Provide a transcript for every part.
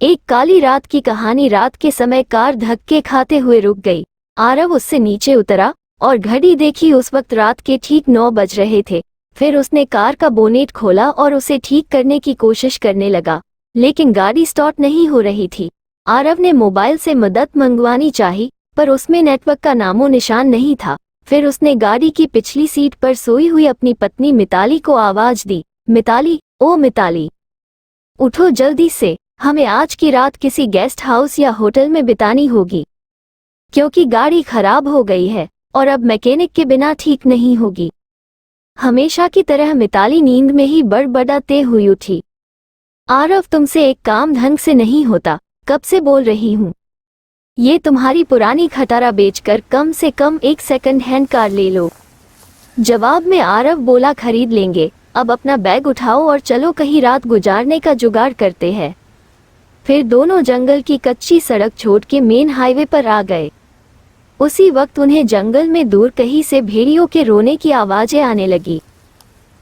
एक काली रात की कहानी। रात के समय कार धक्के खाते हुए रुक गई। आरव उससे नीचे उतरा और घड़ी देखी। उस वक्त रात के ठीक 9 बज रहे थे। फिर उसने कार का बोनेट खोला और उसे ठीक करने की कोशिश करने लगा, लेकिन गाड़ी स्टार्ट नहीं हो रही थी। आरव ने मोबाइल से मदद मंगवानी चाही, पर उसमें नेटवर्क का नामो निशान नहीं था। फिर उसने गाड़ी की पिछली सीट पर सोई हुई अपनी पत्नी मिताली को आवाज दी, मिताली, ओ मिताली, उठो जल्दी से, हमें आज की रात किसी गेस्ट हाउस या होटल में बितानी होगी, क्योंकि गाड़ी खराब हो गई है और अब मैकेनिक के बिना ठीक नहीं होगी। हमेशा की तरह मिताली नींद में ही बड़बड़ाते हुई उठी। आरव, तुमसे एक काम ढंग से नहीं होता, कब से बोल रही हूँ। ये तुम्हारी पुरानी खटारा बेचकर कम से कम एक सेकंड हैंड कार ले लो। जवाब में आरव बोला, खरीद लेंगे, अब अपना बैग उठाओ और चलो कहीं रात गुजारने का जुगाड़ करते हैं। फिर दोनों जंगल की कच्ची सड़क छोड़ के मेन हाईवे पर आ गए। उसी वक्त उन्हें जंगल में दूर कहीं से भेड़ियों के रोने की आवाजें आने लगी।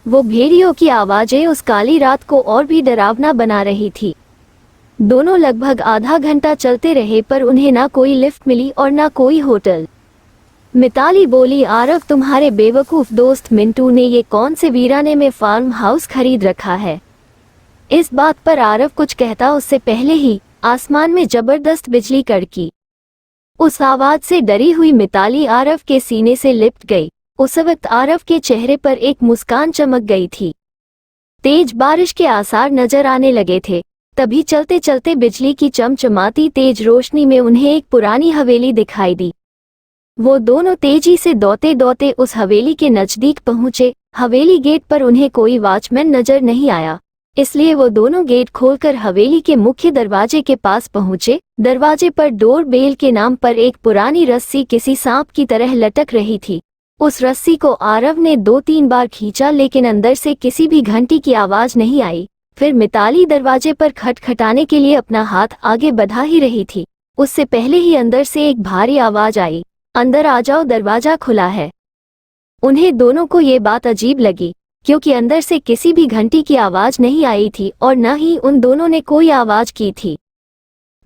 वो भेड़ियों की आवाजें उस काली रात को और भी डरावना बना रही थी। दोनों लगभग आधा घंटा चलते रहे, पर उन्हें ना कोई लिफ्ट मिली और ना कोई होटल। मिताली बोली, आरव, तुम्हारे बेवकूफ दोस्त मिंटू ने ये कौन से वीराने में फार्म हाउस खरीद रखा है। इस बात पर आरव कुछ कहता उससे पहले ही आसमान में जबरदस्त बिजली कड़की। उस आवाज से डरी हुई मिताली आरव के सीने से लिपट गई। उस वक्त आरव के चेहरे पर एक मुस्कान चमक गई थी। तेज बारिश के आसार नजर आने लगे थे। तभी चलते चलते बिजली की चमचमाती तेज रोशनी में उन्हें एक पुरानी हवेली दिखाई दी। वो दोनों तेजी से दौड़ते दौड़ते उस हवेली के नजदीक पहुंचे। हवेली गेट पर उन्हें कोई वॉचमैन नजर नहीं आया, इसलिए वो दोनों गेट खोलकर हवेली के मुख्य दरवाजे के पास पहुंचे। दरवाजे पर डोर बेल के नाम पर एक पुरानी रस्सी किसी सांप की तरह लटक रही थी। उस रस्सी को आरव ने 2-3 बार खींचा, लेकिन अंदर से किसी भी घंटी की आवाज नहीं आई। फिर मिताली दरवाजे पर खटखटाने के लिए अपना हाथ आगे बढ़ा ही रही थी, उससे पहले ही अंदर से एक भारी आवाज आई, अंदर आ जाओ, दरवाजा खुला है। उन्हें दोनों को ये बात अजीब लगी, क्योंकि अंदर से किसी भी घंटी की आवाज नहीं आई थी और न ही उन दोनों ने कोई आवाज की थी।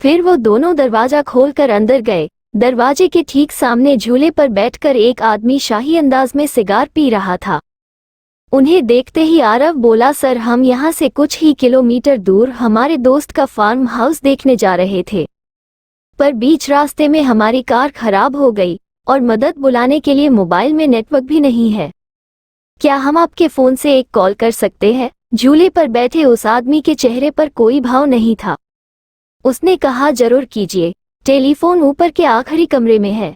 फिर वो दोनों दरवाजा खोलकर अंदर गए। दरवाजे के ठीक सामने झूले पर बैठकर एक आदमी शाही अंदाज में सिगार पी रहा था। उन्हें देखते ही आरव बोला, सर, हम यहाँ से कुछ ही किलोमीटर दूर हमारे दोस्त का फार्म हाउस देखने जा रहे थे, पर बीच रास्ते में हमारी कार खराब हो गई और मदद बुलाने के लिए मोबाइल में नेटवर्क भी नहीं है। क्या हम आपके फोन से एक कॉल कर सकते हैं? झूले पर बैठे उस आदमी के चेहरे पर कोई भाव नहीं था। उसने कहा, जरूर कीजिए, टेलीफोन ऊपर के आखिरी कमरे में है।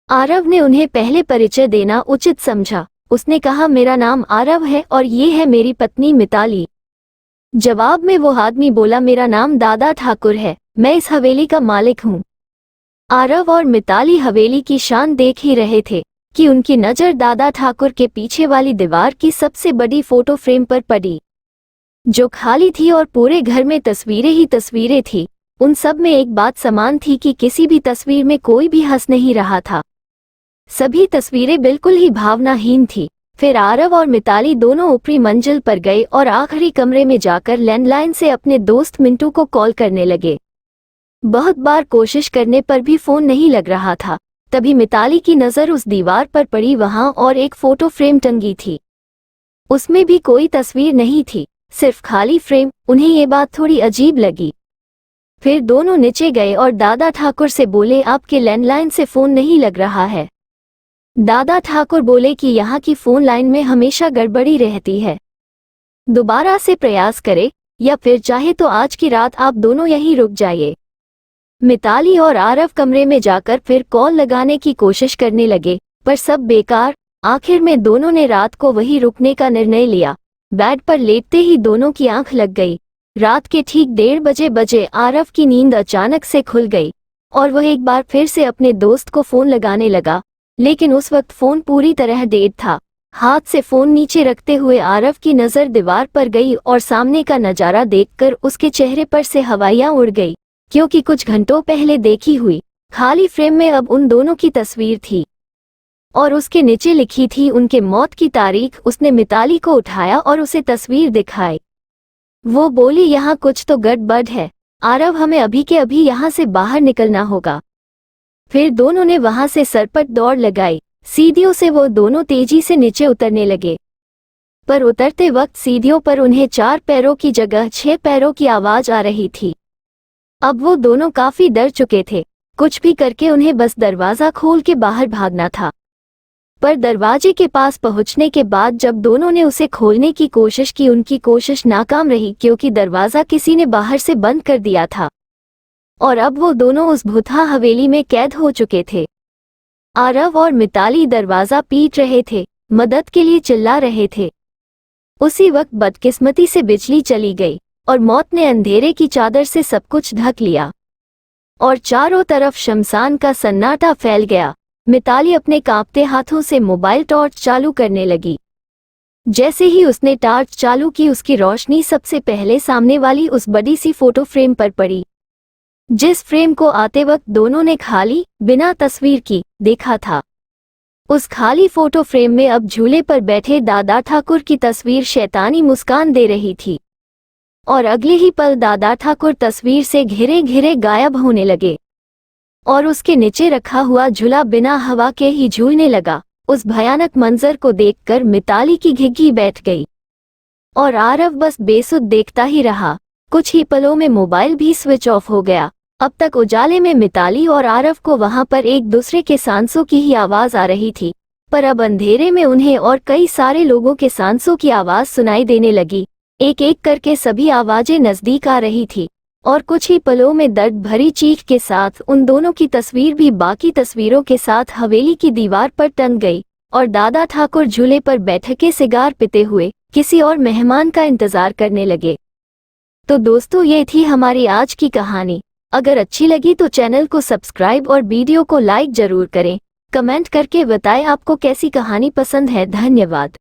आरव ने उन्हें पहले परिचय देना उचित समझा। उसने कहा, मेरा नाम आरव है और ये है मेरी पत्नी मिताली। जवाब में वो आदमी बोला, मेरा नाम दादा ठाकुर है, मैं इस हवेली का मालिक हूँ। आरव और मिताली हवेली की शान देख ही रहे थे कि उनकी नज़र दादा ठाकुर के पीछे वाली दीवार की सबसे बड़ी फोटो फ्रेम पर पड़ी, जो खाली थी और पूरे घर में तस्वीरें ही तस्वीरें थी। उन सब में एक बात समान थी कि किसी भी तस्वीर में कोई भी हंस नहीं रहा था। सभी तस्वीरें बिल्कुल ही भावनाहीन थी। फिर आरव और मिताली दोनों ऊपरी मंजिल पर गए और आखिरी कमरे में जाकर लैंडलाइन से अपने दोस्त मिंटू को कॉल करने लगे। बहुत बार कोशिश करने पर भी फोन नहीं लग रहा था। तभी मिताली की नज़र उस दीवार पर पड़ी, वहां और एक फोटो फ्रेम टंगी थी। उसमें भी कोई तस्वीर नहीं थी, सिर्फ खाली फ्रेम। उन्हें ये बात थोड़ी अजीब लगी। फिर दोनों नीचे गए और दादा ठाकुर से बोले, आपके लैंडलाइन से फोन नहीं लग रहा है। दादा ठाकुर बोले कि यहाँ की फोन लाइन में हमेशा गड़बड़ी रहती है, दोबारा से प्रयास करें या फिर चाहे तो आज की रात आप दोनों यहीं रुक जाइए। मिताली और आरव कमरे में जाकर फिर कॉल लगाने की कोशिश करने लगे, पर सब बेकार। आखिर में दोनों ने रात को वहीं रुकने का निर्णय लिया। बेड पर लेटते ही दोनों की आंख लग गई। रात के ठीक 1:30 बजे आरव की नींद अचानक से खुल गई और वह एक बार फिर से अपने दोस्त को फोन लगाने लगा, लेकिन उस वक्त फोन पूरी तरह डेड था। हाथ से फोन नीचे रखते हुए आरव की नज़र दीवार पर गई और सामने का नज़ारा देखकर उसके चेहरे पर से हवाइयां उड़ गई, क्योंकि कुछ घंटों पहले देखी हुई खाली फ्रेम में अब उन दोनों की तस्वीर थी और उसके नीचे लिखी थी उनके मौत की तारीख। उसने मिताली को उठाया और उसे तस्वीर दिखाई। वो बोली, यहाँ कुछ तो गड़बड़ है। आरव, हमें अभी के अभी यहाँ से बाहर निकलना होगा। फिर दोनों ने वहां से सरपट दौड़ लगाई। सीढ़ियों से वो दोनों तेजी से नीचे उतरने लगे, पर उतरते वक्त सीढ़ियों पर उन्हें 4 पैरों की जगह 6 पैरों की आवाज आ रही थी। अब वो दोनों काफी डर चुके थे। कुछ भी करके उन्हें बस दरवाजा खोल के बाहर भागना था। पर दरवाजे के पास पहुंचने के बाद जब दोनों ने उसे खोलने की कोशिश की, उनकी कोशिश नाकाम रही, क्योंकि दरवाजा किसी ने बाहर से बंद कर दिया था और अब वो दोनों उस भूतहा हवेली में कैद हो चुके थे। आरव और मिताली दरवाजा पीट रहे थे, मदद के लिए चिल्ला रहे थे। उसी वक्त बदकिस्मती से बिजली चली गई और मौत ने अंधेरे की चादर से सब कुछ ढक लिया और चारों तरफ शमशान का सन्नाटा फैल गया। मिताली अपने कांपते हाथों से मोबाइल टॉर्च चालू करने लगी। जैसे ही उसने टॉर्च चालू की, उसकी रोशनी सबसे पहले सामने वाली उस बड़ी सी फोटो फ्रेम पर पड़ी, जिस फ्रेम को आते वक्त दोनों ने खाली बिना तस्वीर की देखा था। उस खाली फोटो फ्रेम में अब झूले पर बैठे दादा ठाकुर की तस्वीर शैतानी मुस्कान दे रही थी और अगले ही पल दादा ठाकुर तस्वीर से घिरे घिरे गायब होने लगे और उसके नीचे रखा हुआ झूला बिना हवा के ही झूलने लगा। उस भयानक मंजर को देखकर मिताली की घिघी बैठ गई और आरव बस बेसुध देखता ही रहा। कुछ ही पलों में मोबाइल भी स्विच ऑफ हो गया। अब तक उजाले में मिताली और आरव को वहां पर एक दूसरे के सांसों की ही आवाज आ रही थी, पर अब अंधेरे में उन्हें और कई सारे लोगों के सांसों की आवाज सुनाई देने लगी। एक एक करके सभी आवाजें नजदीक आ रही थी और कुछ ही पलों में दर्द भरी चीख के साथ उन दोनों की तस्वीर भी बाकी तस्वीरों के साथ हवेली की दीवार पर टंग गई और दादा ठाकुर झूले पर बैठ के सिगार पीते हुए किसी और मेहमान का इंतजार करने लगे। तो दोस्तों, ये थी हमारी आज की कहानी। अगर अच्छी लगी तो चैनल को सब्सक्राइब और वीडियो को लाइक जरूर करें। कमेंट करके बताएं आपको कैसी कहानी पसंद है। धन्यवाद।